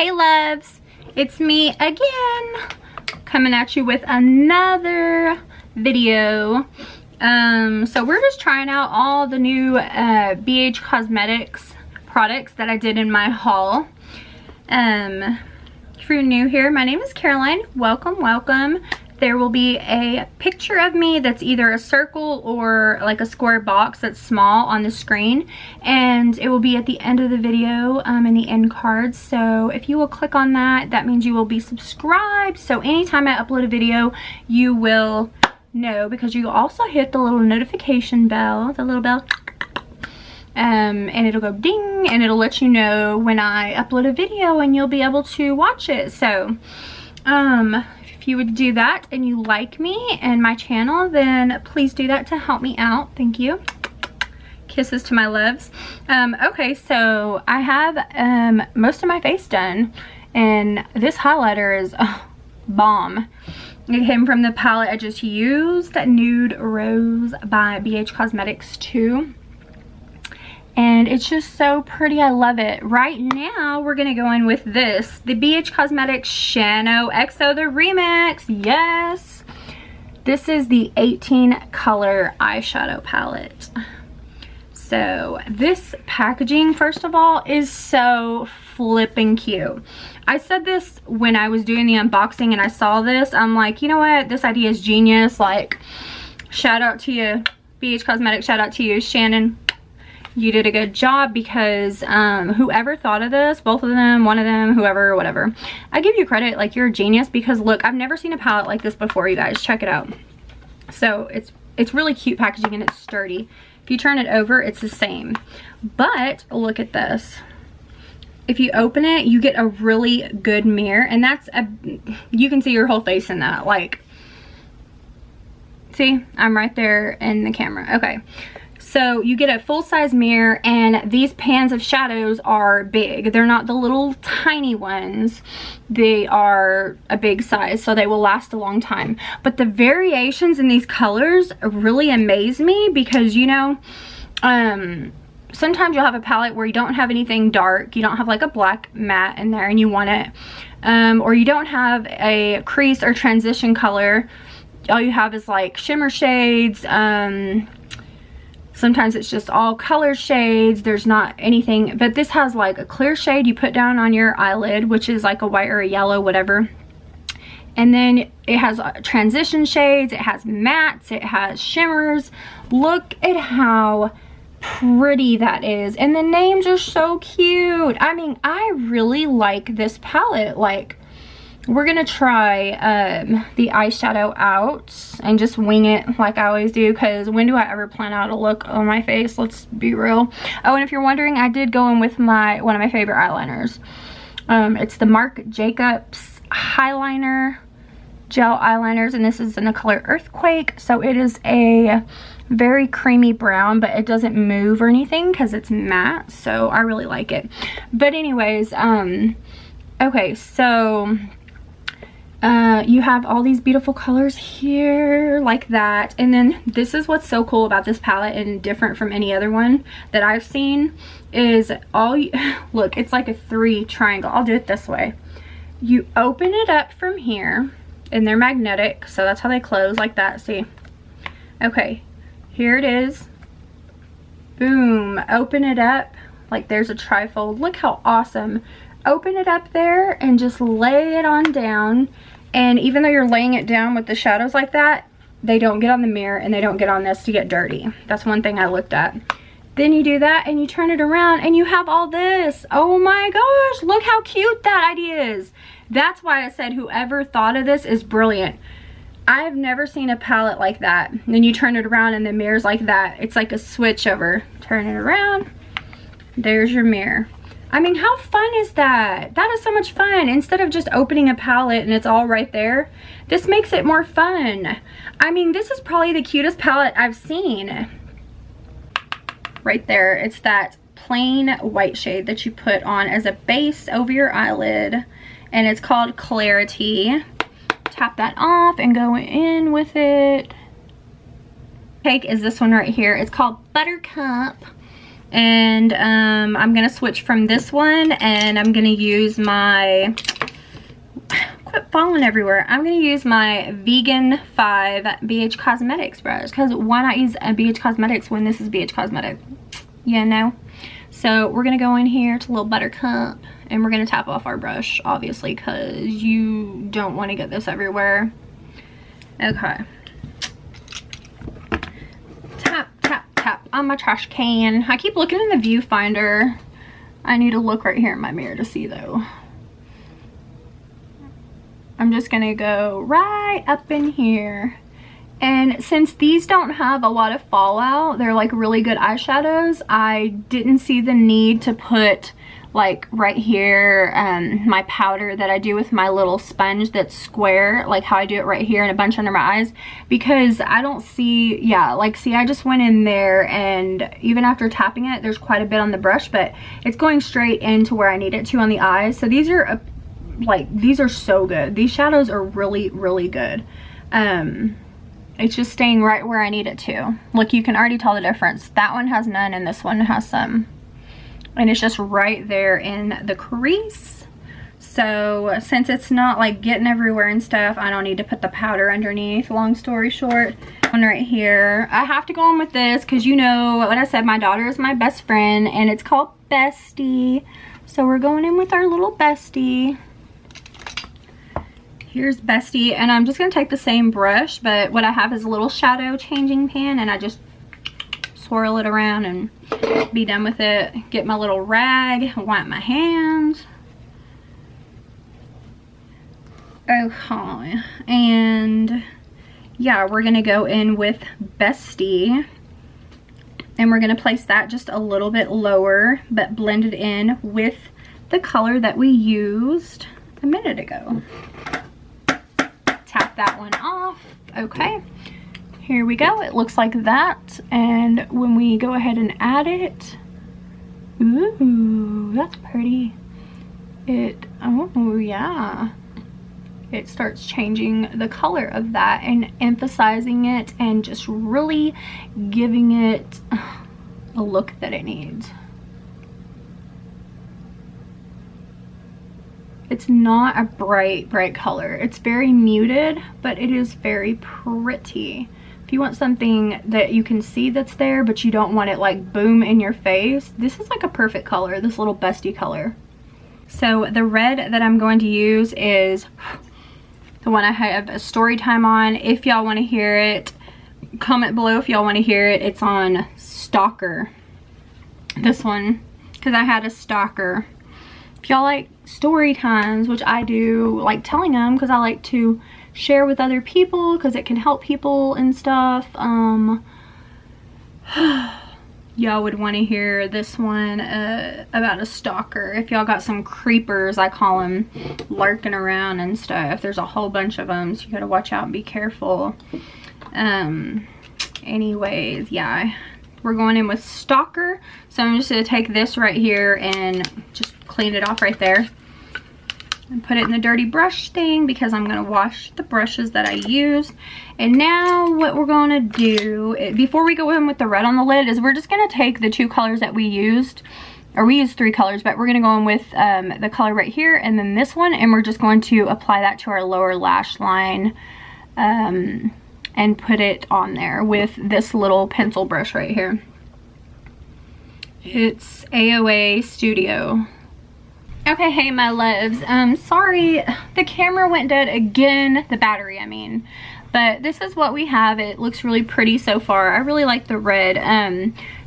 Hey loves, it's me again, coming at you with another video. So we're just trying out all the new BH Cosmetics products that I did in my haul. If you're new here, my name is Caroline. Welcome. There will be a picture of me that's either a circle or like a square box that's small on the screen, and it will be at the end of the video in the end cards. So if you will click on that, that means you will be subscribed, so anytime I upload a video you will know, because you also hit the little notification bell, the little bell, and it'll go ding and it'll let you know when I upload a video and you'll be able to watch it. So if you would do that and you like me and my channel, then please do that to help me out. Thank you. Kisses to my loves. Okay, so I have most of my face done, and this highlighter is bomb. It came from the palette I just used, Nude Rose by BH Cosmetics 2. And it's just so pretty. I love it. Right now we're gonna go in with this, the BH Cosmetics shaaanxo the remix. Yes, this is the 18 color eyeshadow palette. So this packaging, first of all, is so flipping cute. I said this when I was doing the unboxing and I saw this. I'm like, you know what, this idea is genius. Like, shout out to you, BH Cosmetics. Shout out to you, Shannon. You did a good job, because whoever thought of this, both of them, one of them, whoever, whatever, I give you credit. Like, you're a genius, because look, I've never seen a palette like this before, you guys. Check it out. So it's really cute packaging and it's sturdy. If you turn it over, it's the same. But look at this. If you open it, you get a really good mirror, and you can see your whole face in that. Like, see, I'm right there in the camera. Okay. So you get a full-size mirror, and these pans of shadows are big. They're not the little tiny ones. They are a big size, so they will last a long time. But the variations in these colors really amaze me, because, you know, sometimes you'll have a palette where you don't have anything dark. You don't have like a black matte in there and you want it. Or you don't have a crease or transition color. All you have is like shimmer shades. Sometimes it's just all color shades. There's not anything, but this has like a clear shade you put down on your eyelid, which is like a white or a yellow, whatever. And then it has transition shades, it has mattes, it has shimmers. Look at how pretty that is. And the names are so cute. I mean, I really like this palette. Like, we're gonna try the eyeshadow out and just wing it like I always do, because when do I ever plan out a look on my face? Let's be real. Oh, and if you're wondering, I did go in with one of my favorite eyeliners. It's the Marc Jacobs Highliner Gel Eyeliners, and this is in the color Earthquake. So it is a very creamy brown, but it doesn't move or anything because it's matte, so I really like it. But anyways, okay, so you have all these beautiful colors here like that, and then this is what's so cool about this palette and different from any other one that I've seen is look, it's like a 3 triangle. I'll do it this way. You open it up from here, and they're magnetic, so that's how they close, like that. See? Okay, here it is. Boom. Open it up like there's a trifold. Look how awesome. Open it up there and just lay it on down, and even though you're laying it down with the shadows like that, they don't get on the mirror and they don't get on this to get dirty. That's one thing I looked at. Then you do that and you turn it around and you have all this. Oh my gosh, look how cute that idea is. That's why I said whoever thought of this is brilliant. I have never seen a palette like that. And then you turn it around and the mirror's like that. It's like a switch over. Turn it around, there's your mirror. I mean, how fun is that? That is so much fun. Instead of just opening a palette and it's all right there, this makes it more fun. I mean, this is probably the cutest palette I've seen. Right there, it's that plain white shade that you put on as a base over your eyelid, and it's called Clarity. Tap that off and go in with it. Cake is this one right here. It's called Buttercup. And I'm gonna switch from this one, and I'm gonna use my, quit falling everywhere. I'm gonna use my Vegan 5 BH Cosmetics brush, because why not use a BH Cosmetics when this is BH Cosmetic, you know? So we're gonna go in here to a little Buttercup, and we're gonna tap off our brush, obviously, because you don't want to get this everywhere. Okay. Tap, tap, tap on my trash can. I keep looking in the viewfinder. I need to look right here in my mirror to see, though. I'm just gonna go right up in here. And since these don't have a lot of fallout, they're like really good eyeshadows, I didn't see the need to put like right here my powder that I do with my little sponge that's square, like how I do it right here and a bunch under my eyes, because I don't see, yeah, like see, I just went in there, and even after tapping it, there's quite a bit on the brush, but it's going straight into where I need it to on the eyes. So these are these are so good. These shadows are really, really good. It's just staying right where I need it to. Look, you can already tell the difference. That one has none and this one has some. And it's just right there in the crease. So since it's not like getting everywhere and stuff, I don't need to put the powder underneath. Long story short, one right here. I have to go in with this because you know what I said, my daughter is my best friend, and it's called Bestie. So we're going in with our little Bestie. Here's Bestie, and I'm just gonna take the same brush, but what I have is a little shadow changing pan, and I just swirl it around and be done with it. Get my little rag, wipe my hands. Okay, and yeah, we're gonna go in with Bestie, and we're gonna place that just a little bit lower, but blend it in with the color that we used a minute ago. Tap that one off. Okay, here we go. It looks like that. And when we go ahead and add it, ooh, that's pretty. Oh yeah, it starts changing the color of that and emphasizing it and just really giving it a look that it needs. It's not a bright color. It's very muted, but it is very pretty. If you want something that you can see that's there, but you don't want it like boom in your face, this is like a perfect color, this little Bestie color. So the red that I'm going to use is the one I have a story time on. If y'all want to hear it, comment below if y'all want to hear it. It's on Stalker. This one, because I had a stalker. If y'all like story times, which I do, like telling them because I like to share with other people because it can help people and stuff, y'all would want to hear this one about a stalker. If y'all got some creepers, I call them, lurking around and stuff. There's a whole bunch of them, so you gotta watch out and be careful. Anyways, yeah, we're going in with Stalker. So I'm just gonna take this right here and just clean it off right there and put it in the dirty brush thing because I'm gonna wash the brushes that I used. And now what we're gonna do, before we go in with the red on the lid, is we're just gonna take the two colors that we used, or we used 3 colors, but we're gonna go in with the color right here and then this one, and we're just going to apply that to our lower lash line and put it on there with this little pencil brush right here. It's AOA Studio. Okay, hey my loves, sorry, the camera went dead again, the battery I mean, but this is what we have. It looks really pretty so far. I really like the red.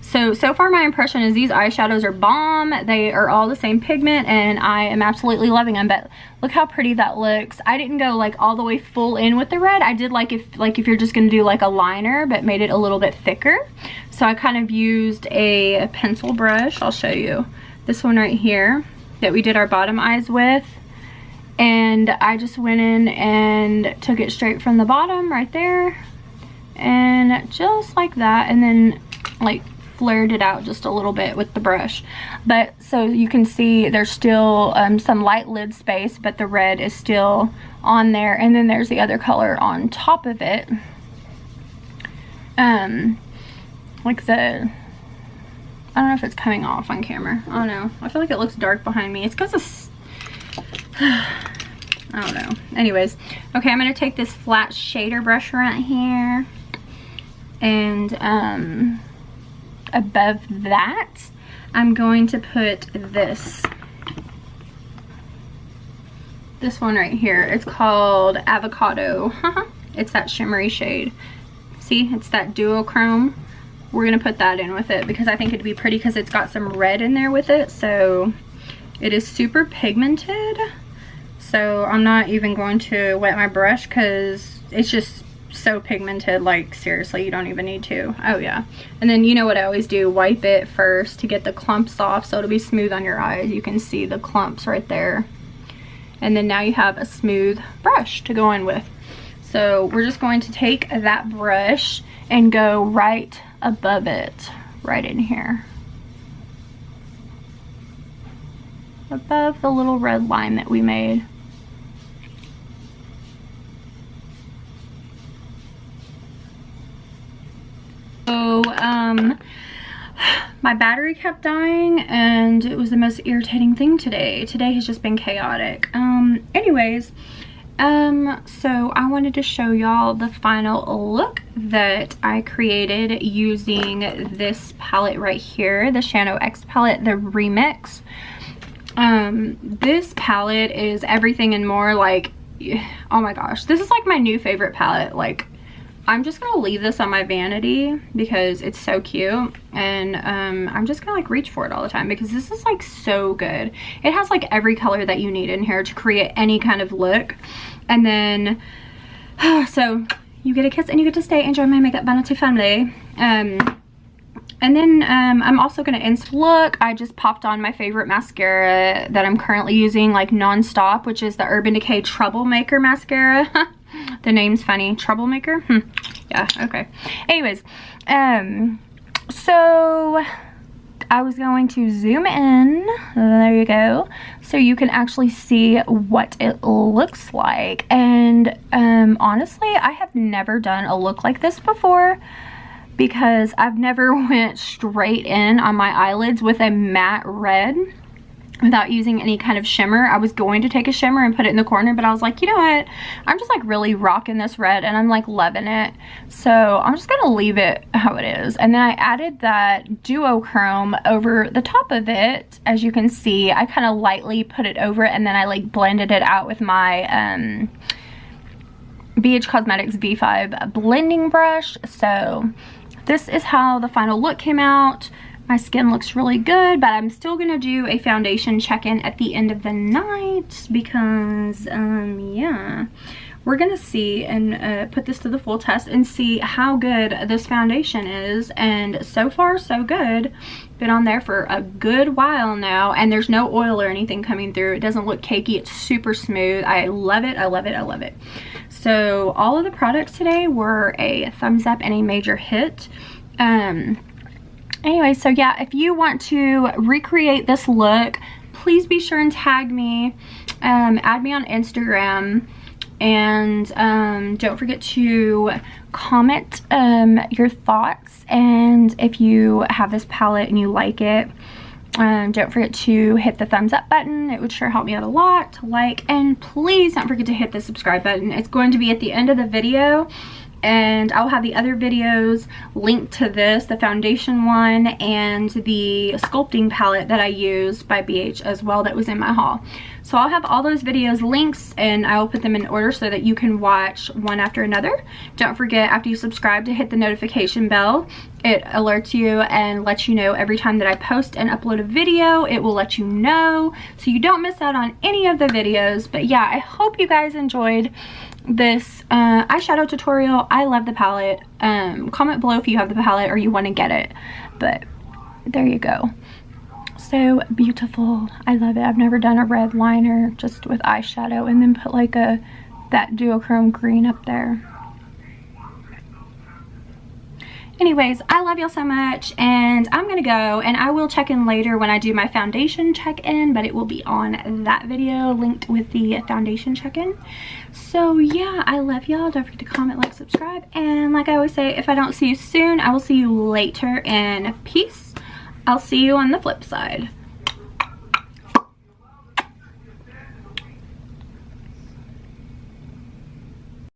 So far my impression is these eyeshadows are bomb. They are all the same pigment and I am absolutely loving them, but look how pretty that looks. I didn't go like all the way full in with the red. I did like if you're just gonna do like a liner but made it a little bit thicker. So I kind of used a pencil brush. I'll show you this one right here that we did our bottom eyes with, and I just went in and took it straight from the bottom right there and just like that, and then like flared it out just a little bit with the brush. But so you can see there's still some light lid space, but the red is still on there, and then there's the other color on top of it, like the I don't know if it's coming off on camera. I don't know. I feel like it looks dark behind me. It's because of... I don't know. Anyways. Okay, I'm going to take this flat shader brush right here. And above that, I'm going to put this one right here. It's called Avocado. It's that shimmery shade. See, it's that duochrome. We're gonna put that in with it because I think it'd be pretty because it's got some red in there with it. So it is super pigmented. So I'm not even going to wet my brush because it's just so pigmented. Like seriously, you don't even need to. Oh yeah. And then you know what I always do, wipe it first to get the clumps off so it'll be smooth on your eyes. You can see the clumps right there. And then now you have a smooth brush to go in with. So we're just going to take that brush and go right above it, right in here. Above the little red line that we made. So, my battery kept dying and it was the most irritating thing today. Today has just been chaotic. Anyways, so I wanted to show y'all the final look that I created using this palette right here, the Shaaanxo X palette, the Remix. This palette is everything and more. Like, oh my gosh, this is like my new favorite palette. Like, I'm just gonna leave this on my vanity because it's so cute, and I'm just gonna like reach for it all the time because this is like so good. It has like every color that you need in here to create any kind of look. And then so you get a kiss and you get to stay, enjoy my makeup vanity family. And then I'm also gonna end look. I just popped on my favorite mascara that I'm currently using like non-stop, which is the Urban Decay Troublemaker mascara. The name's funny. Troublemaker? Yeah, okay. Anyways, so I was going to zoom in. There you go. So you can actually see what it looks like. And honestly, I have never done a look like this before because I've never went straight in on my eyelids with a matte red without using any kind of shimmer. I was going to take a shimmer and put it in the corner, but I was like, you know what? I'm just like really rocking this red and I'm like loving it. So I'm just gonna leave it how it is. And then I added that duochrome over the top of it. As you can see, I kind of lightly put it over and then I like blended it out with my BH Cosmetics V5 blending brush. So this is how the final look came out. My skin looks really good, but I'm still gonna do a foundation check-in at the end of the night because, yeah, we're gonna see and put this to the full test and see how good this foundation is. And so far, so good. Been on there for a good while now, and there's no oil or anything coming through. It doesn't look cakey. It's super smooth. I love it. I love it. I love it. So all of the products today were a thumbs up and a major hit. Anyway, so yeah, if you want to recreate this look, please be sure and tag me, add me on Instagram, and don't forget to comment your thoughts. And if you have this palette and you like it, don't forget to hit the thumbs up button. It would sure help me out a lot to like, and please don't forget to hit the subscribe button. It's going to be at the end of the video. And I'll have the other videos linked to this, the foundation one and the sculpting palette that I used by BH as well that was in my haul. So I'll have all those videos links and I will put them in order so that you can watch one after another. Don't forget, after you subscribe, to hit the notification bell. It alerts you and lets you know every time that I post and upload a video. It will let you know so you don't miss out on any of the videos. But yeah, I hope you guys enjoyed this eyeshadow tutorial. I love the palette. Comment below if you have the palette or you want to get it, but there you go. So beautiful. I love it. I've never done a red liner just with eyeshadow and then put like that duochrome green up there. Anyways, I love y'all so much and I'm gonna go, and I will check in later when I do my foundation check-in, but it will be on that video linked with the foundation check-in. So yeah, I love y'all. Don't forget to comment, like, subscribe, and like I always say, if I don't see you soon, I will see you later, and peace. I'll see you on the flip side.